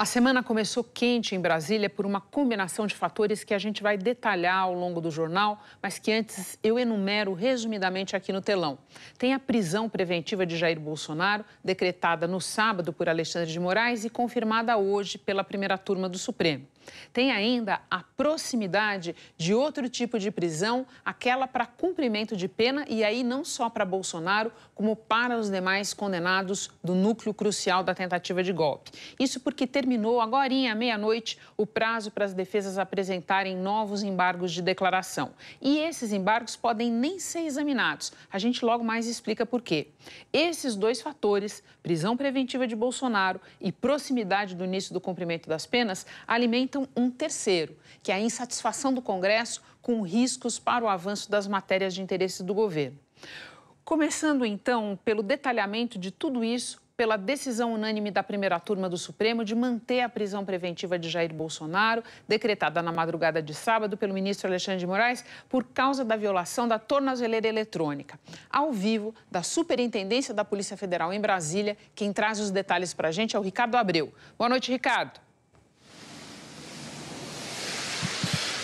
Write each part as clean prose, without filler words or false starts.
A semana começou quente em Brasília por uma combinação de fatores que a gente vai detalhar ao longo do jornal, mas que antes eu enumero resumidamente aqui no telão. Tem a prisão preventiva de Jair Bolsonaro, decretada no sábado por Alexandre de Moraes e confirmada hoje pela primeira turma do Supremo. Tem ainda a proximidade de outro tipo de prisão, aquela para cumprimento de pena, e aí não só para Bolsonaro, como para os demais condenados do núcleo crucial da tentativa de golpe. Isso porque terminou agorinha, à meia-noite, o prazo para as defesas apresentarem novos embargos de declaração. E esses embargos podem nem ser examinados. A gente logo mais explica por quê. Esses dois fatores, prisão preventiva de Bolsonaro e proximidade do início do cumprimento das penas, alimentam um terceiro, que é a insatisfação do Congresso com riscos para o avanço das matérias de interesse do governo. Começando, então, pelo detalhamento de tudo isso, pela decisão unânime da primeira turma do Supremo de manter a prisão preventiva de Jair Bolsonaro, decretada na madrugada de sábado pelo ministro Alexandre de Moraes, por causa da violação da tornozeleira eletrônica. Ao vivo, da Superintendência da Polícia Federal em Brasília, quem traz os detalhes para a gente é o Ricardo Abreu. Boa noite, Ricardo.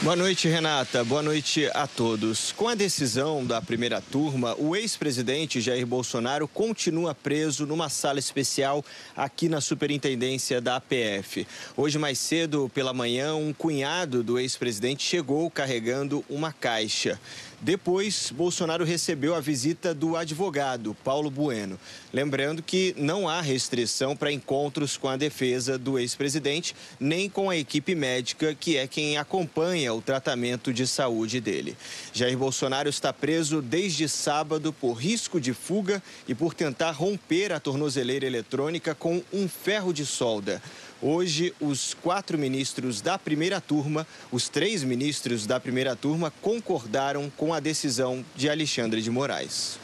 Boa noite, Renata. Boa noite a todos. Com a decisão da primeira turma, o ex-presidente Jair Bolsonaro continua preso numa sala especial aqui na Superintendência da APF. Hoje, mais cedo pela manhã, um cunhado do ex-presidente chegou carregando uma caixa. Depois, Bolsonaro recebeu a visita do advogado, Paulo Bueno. Lembrando que não há restrição para encontros com a defesa do ex-presidente, nem com a equipe médica, que é quem acompanha o tratamento de saúde dele. Jair Bolsonaro está preso desde sábado por risco de fuga e por tentar romper a tornozeleira eletrônica com um ferro de solda. Hoje, os 4 ministros da primeira turma, os 3 ministros da primeira turma concordaram com a decisão de Alexandre de Moraes.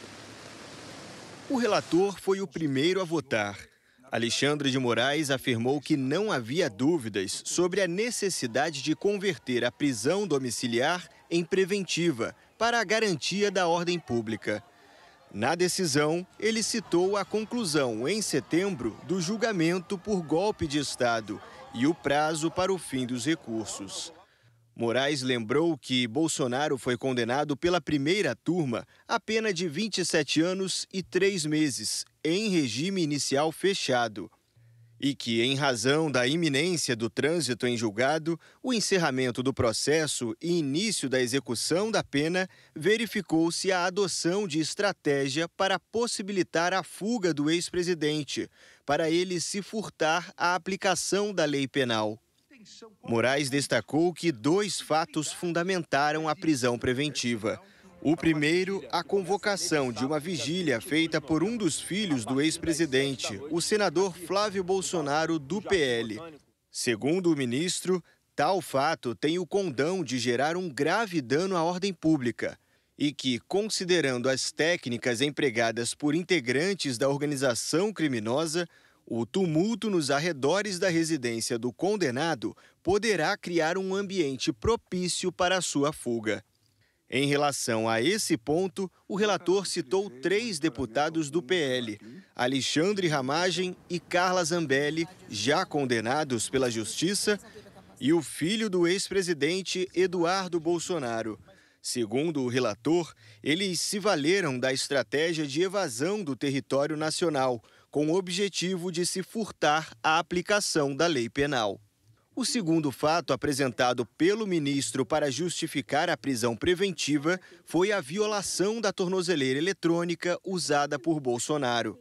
O relator foi o primeiro a votar. Alexandre de Moraes afirmou que não havia dúvidas sobre a necessidade de converter a prisão domiciliar em preventiva para a garantia da ordem pública. Na decisão, ele citou a conclusão, em setembro, do julgamento por golpe de Estado e o prazo para o fim dos recursos. Moraes lembrou que Bolsonaro foi condenado pela primeira turma a pena de 27 anos e 3 meses, em regime inicial fechado. E que, em razão da iminência do trânsito em julgado, o encerramento do processo e início da execução da pena, verificou-se a adoção de estratégia para possibilitar a fuga do ex-presidente, para ele se furtar à aplicação da lei penal. Moraes destacou que 2 fatos fundamentaram a prisão preventiva. O primeiro, a convocação de uma vigília feita por um dos filhos do ex-presidente, o senador Flávio Bolsonaro, do PL. Segundo o ministro, tal fato tem o condão de gerar um grave dano à ordem pública e que, considerando as técnicas empregadas por integrantes da organização criminosa, o tumulto nos arredores da residência do condenado poderá criar um ambiente propício para a sua fuga. Em relação a esse ponto, o relator citou 3 deputados do PL, Alexandre Ramagem e Carla Zambelli, já condenados pela Justiça, e o filho do ex-presidente Eduardo Bolsonaro. Segundo o relator, eles se valeram da estratégia de evasão do território nacional, com o objetivo de se furtar à aplicação da lei penal. O segundo fato apresentado pelo ministro para justificar a prisão preventiva foi a violação da tornozeleira eletrônica usada por Bolsonaro.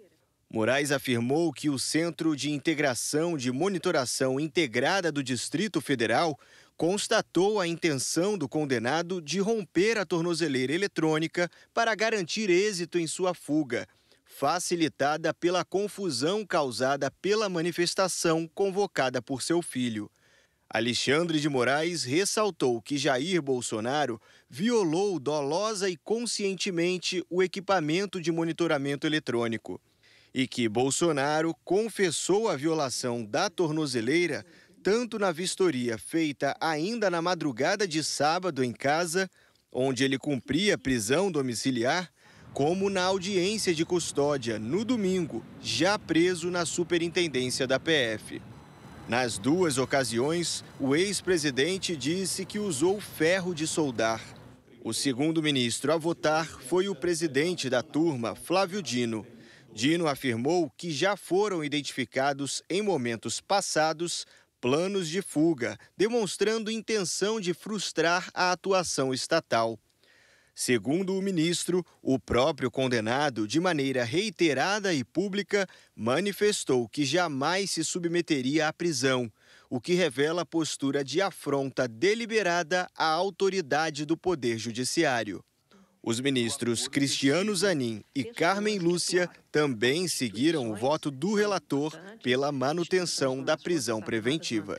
Moraes afirmou que o Centro de Integração de Monitoração Integrada do Distrito Federal constatou a intenção do condenado de romper a tornozeleira eletrônica para garantir êxito em sua fuga, facilitada pela confusão causada pela manifestação convocada por seu filho. Alexandre de Moraes ressaltou que Jair Bolsonaro violou dolosa e conscientemente o equipamento de monitoramento eletrônico e que Bolsonaro confessou a violação da tornozeleira tanto na vistoria feita ainda na madrugada de sábado em casa, onde ele cumpria prisão domiciliar, como na audiência de custódia no domingo, já preso na Superintendência da PF. Nas duas ocasiões, o ex-presidente disse que usou ferro de soldar. O segundo ministro a votar foi o presidente da turma, Flávio Dino. Dino afirmou que já foram identificados em momentos passados planos de fuga, demonstrando intenção de frustrar a atuação estatal. Segundo o ministro, o próprio condenado, de maneira reiterada e pública, manifestou que jamais se submeteria à prisão, o que revela postura de afronta deliberada à autoridade do Poder Judiciário. Os ministros Cristiano Zanin e Carmen Lúcia também seguiram o voto do relator pela manutenção da prisão preventiva.